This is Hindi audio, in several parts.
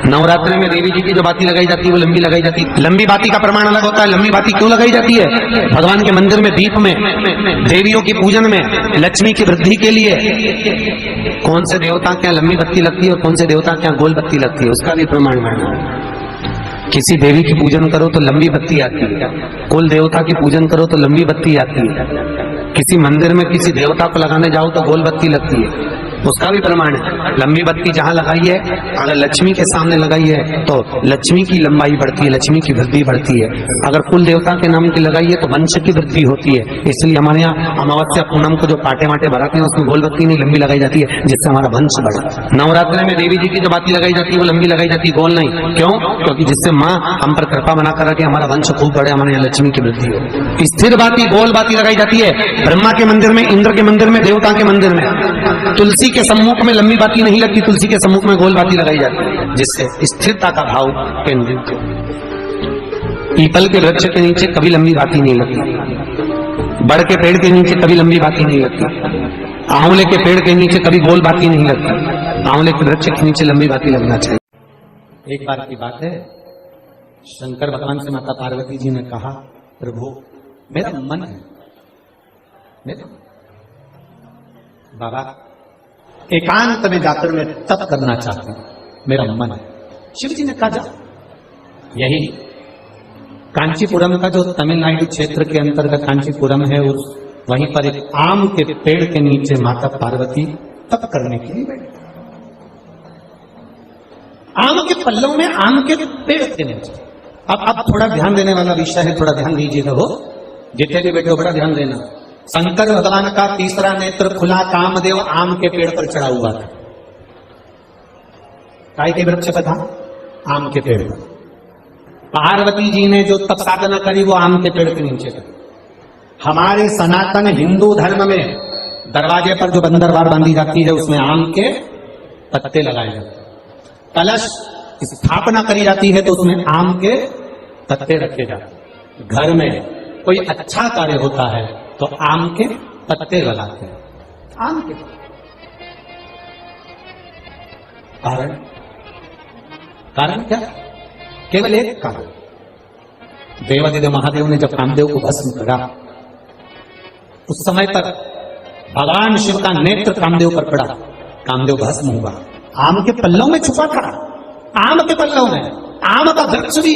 नवरात्रि में देवी जी की जो बाती लगाई जाती है वो लंबी लगाई जाती है। लंबी बाती का प्रमाण अलग होता है। लंबी बाती क्यों लगाई जाती है? भगवान के मंदिर में दीप में, देवियों की पूजन में, लक्ष्मी की वृद्धि के लिए। कौन से देवता के यहाँ लंबी बत्ती लगती है और कौन से देवता के यहाँ गोल बत्ती लगती है, उसका भी प्रमाण मानना है। किसी देवी की पूजन करो तो लंबी बत्ती आती है, कुल देवता की पूजन करो तो लंबी बत्ती आती है, किसी मंदिर में किसी देवता को लगाने जाओ तो गोल बत्ती लगती है, उसका भी प्रमाण है। लंबी बत्ती जहां लगाई है, अगर लक्ष्मी के सामने लगाई है तो लक्ष्मी की लंबाई बढ़ती है, लक्ष्मी की वृद्धि बढ़ती है। अगर कुल देवता के नाम की लगाई है तो वंश की वृद्धि होती है। इसलिए हमारे यहाँ अमावस्या पूनम को जो पाटे माटे भराते हैं उसमें गोल बत्ती नहीं लंबी लगाई जाती है, जिससे हमारा वंश बढ़ा। नवरात्रि में देवी जी की जो बाती लगाई जाती है वो लंबी लगाई जाती है, गोल नहीं। क्यों? क्योंकि जिससे माँ हम पर कृपा बना कर रखे, हमारा वंश खूब बढ़े, हमारे यहाँ लक्ष्मी की वृद्धि हो। स्थिर बाती, गोल बाती लगाई जाती है ब्रह्मा के मंदिर में, इंद्र के मंदिर में, देवता के मंदिर में। तुलसी के सम्मुख में लंबी बाती नहीं लगती, तुलसी के सम्मुख में गोल बाती लगाई जाती है, जिससे स्थिरता का भाव केंद्रित हो। पीपल के वृक्ष के नीचे कभी लंबी बाती नहीं लगती, बड़ के पेड़ के नीचे कभी लंबी बाती नहीं लगती, आंवले के पेड़ के नीचे कभी गोल बाती नहीं लगती, आंवले के वृक्ष के नीचे लंबी बाती लगना चाहिए। एक बार की बात है, शंकर भगवान से माता पार्वती जी ने कहा, प्रभु मेरा मन है, मेरा बाबा एकांत में जाकर मैं तप करना चाहती हूं, मेरा मन है। शिव जी ने कहा जा। यही कांचीपुरम का जो तमिलनाडु क्षेत्र के अंतर्गत कांचीपुरम है, उस वहीं पर एक आम के पेड़ के नीचे माता पार्वती तप करने के लिए बैठी। आम के पल्लव में, आम के पेड़ के नीचे। अब थोड़ा ध्यान देने वाला विषय है, थोड़ा ध्यान दीजिएगा। वो जितने भी बैठे हो बड़ा ध्यान देना। शंकर भगवान का तीसरा नेत्र खुला, कामदेव आम के पेड़ पर चढ़ा हुआ था। काय के वृक्ष पर था? आम के पेड़ पर। पार्वती जी ने जो तप साधना करी वो आम के पेड़ के नीचे करी। हमारे सनातन हिंदू धर्म में दरवाजे पर जो बंदरवार बांधी जाती है उसमें आम के पत्ते लगाए जाते हैं। कलश स्थापना करी जाती है तो उसमें आम के पत्ते रखे जाते हैं। घर में कोई अच्छा कार्य होता है तो आम के पत्ते लगाते हैं। आम के कारण, कारण क्या? केवल एक कारण। देवादिदेव महादेव ने जब कामदेव को भस्म करा, उस समय पर भगवान शिव का नेत्र कामदेव पर पड़ा, कामदेव भस्म हुआ। आम के पल्लव में छुपा था, आम के पल्लव में। आम का वृक्ष भी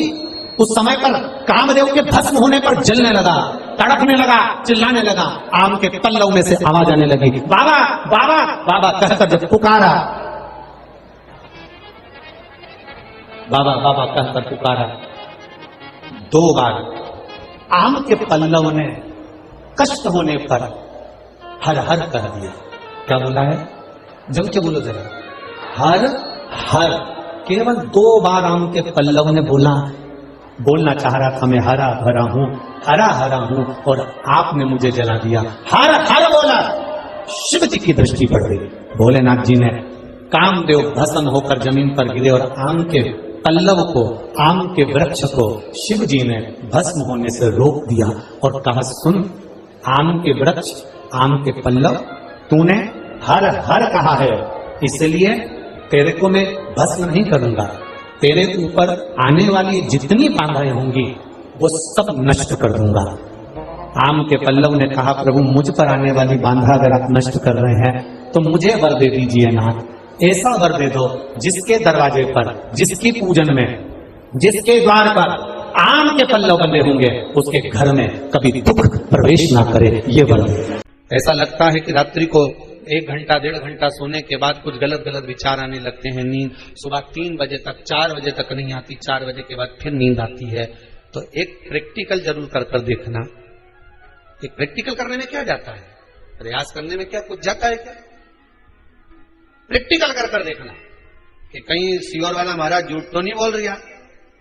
उस समय पर कामदेव के भस्म होने पर जलने लगा, तड़पने लगा, चिल्लाने लगा। आम के पल्लव में से आवाज आने लगी, बाबा बाबा बाबा कहकर जब पुकारा, बाबा बाबा कहकर पुकारा, 2 बार आम के पल्लव ने कष्ट होने पर हर हर कह दिया। क्या बोला है? जब क्या बोलो जरा, हर हर। केवल 2 बार आम के पल्लव ने बोलना चाह रहा था, मैं हरा भरा हूं, हरा हरा हूं, और आपने मुझे जला दिया। हर हर बोला। शिव जी की दृष्टि पड़ गई। भोलेनाथ जी ने कामदेव भस्म होकर जमीन पर गिरे और आम के पल्लव को, आम के वृक्ष को शिव जी ने भस्म होने से रोक दिया और कहा, सुन आम के वृक्ष, आम के पल्लव, तूने हर हर कहा है, इसलिए तेरे को मैं भस्म नहीं करूंगा। तेरे ऊपर आने वाली जितनी बाधाएं होंगी वो सब नष्ट कर दूंगा। आम के पल्लव ने कहा, प्रभु मुझ पर आने वाली बाधा अगर आप नष्ट कर रहे हैं तो मुझे वर दे दीजिए नाथ। ऐसा वर दे दो जिसके दरवाजे पर, जिसकी पूजन में, जिसके द्वार पर आम के पल्लव बंधे होंगे उसके घर में कभी दुख प्रवेश ना करे, ये वर दे। ऐसा लगता है कि रात्रि को 1 घंटा 1.5 घंटा सोने के बाद कुछ गलत गलत विचार आने लगते हैं। नींद सुबह 3 बजे तक, 4 बजे तक नहीं आती, 4 बजे के बाद फिर नींद आती है। तो एक प्रैक्टिकल जरूर कर देखना। एक प्रैक्टिकल करने में क्या जाता है? प्रयास करने में क्या कुछ जाता है क्या? प्रैक्टिकल कर देखना कि कहीं सियोर वाला महाराज झूठ तो नहीं बोल रहा।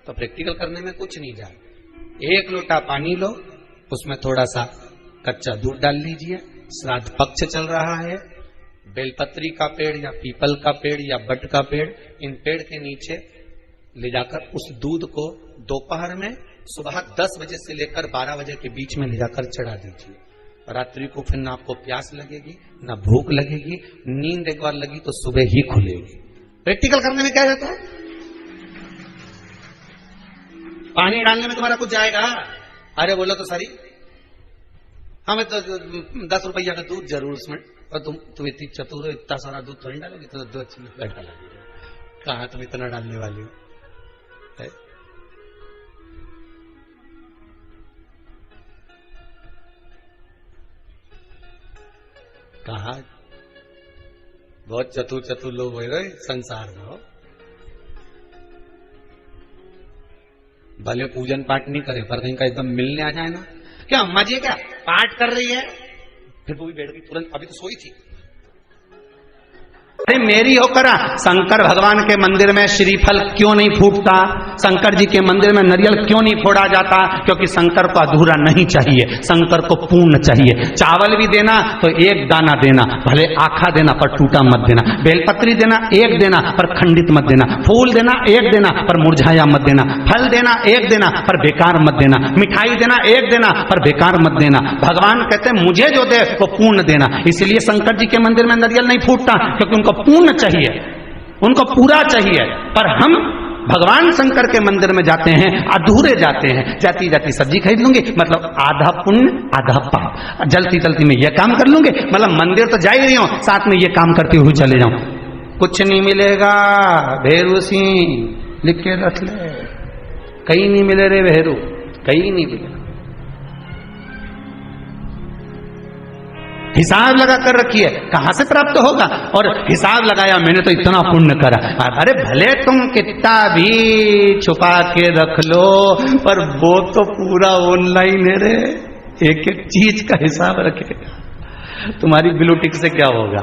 तो प्रैक्टिकल करने में कुछ नहीं जाता। 1 लोटा पानी लो, उसमें थोड़ा सा कच्चा दूध डाल लीजिए। श्राद्ध पक्ष चल रहा है, बेलपत्री का पेड़ या पीपल का पेड़ या बट का पेड़, इन पेड़ के नीचे ले जाकर उस दूध को दोपहर में सुबह 10 बजे से लेकर 12 बजे के बीच में ले जाकर चढ़ा दीजिए। रात्रि को फिर ना आपको प्यास लगेगी, ना भूख लगेगी। नींद एक बार लगी तो सुबह ही खुलेगी। प्रैक्टिकल करने में क्या रहता है? पानी डालने में तुम्हारा कुछ जाएगा? अरे बोलो तो सारी, हमें तो 10 रुपया का दूध जरूर उसमें, और तुम इतनी चतुर हो, इतना सारा दूध थोड़ी डालोगे, तो दूध डाला कहा तुम इतना डालने वाली हो? कहा बहुत चतुर चतुर लोग हो गए संसार में हो। भले पूजन पाठ नहीं करे पर कहीं का एकदम मिलने आ जाए ना, क्या अम्मा जी क्या पाठ कर रही है, फिर वो भी बैठ गई तुरंत, अभी तो सोई थी। अरे मेरी होकरा, शंकर भगवान के मंदिर में श्रीफल क्यों नहीं फूटता? शंकर जी के मंदिर में नारियल क्यों नहीं फोड़ा जाता? क्योंकि शंकर को अधूरा नहीं चाहिए, शंकर को पूर्ण चाहिए। चावल भी देना तो एक दाना देना, भले आखा देना पर टूटा मत देना। बेलपत्री देना एक देना पर खंडित मत देना। फूल देना एक देना पर मुरझाया मत देना। फल देना एक देना पर बेकार मत देना। मिठाई देना एक देना पर बेकार मत देना। भगवान कहते हैं मुझे जो दे वो पूर्ण देना। इसलिए शंकर जी के मंदिर में नारियल नहीं फूटता, क्योंकि उनको पूर्ण चाहिए, उनको पूरा चाहिए। पर हम भगवान शंकर के मंदिर में जाते हैं, अधूरे जाते हैं। जाती जाती सब्जी खरीद लूंगी, मतलब आधा पुण्य आधा पाप। जल्दी जल्दी में यह काम कर लूंगे, मतलब मंदिर तो जा ही रही हूं, साथ में यह काम करते हुए चले जाऊं। कुछ नहीं मिलेगा भेरू सिंह, लिख के रख ले, कहीं नहीं मिले रे भेरू, कहीं नहीं मिले। हिसाब लगा कर रखिए, कहां से प्राप्त होगा? और हिसाब लगाया मैंने तो इतना पुण्य करा। अरे भले तुम कितना भी छुपा के रख लो, पर वो तो पूरा ऑनलाइन है रे, एक एक चीज का हिसाब रखेगा। तुम्हारी ब्लू टिक से क्या होगा?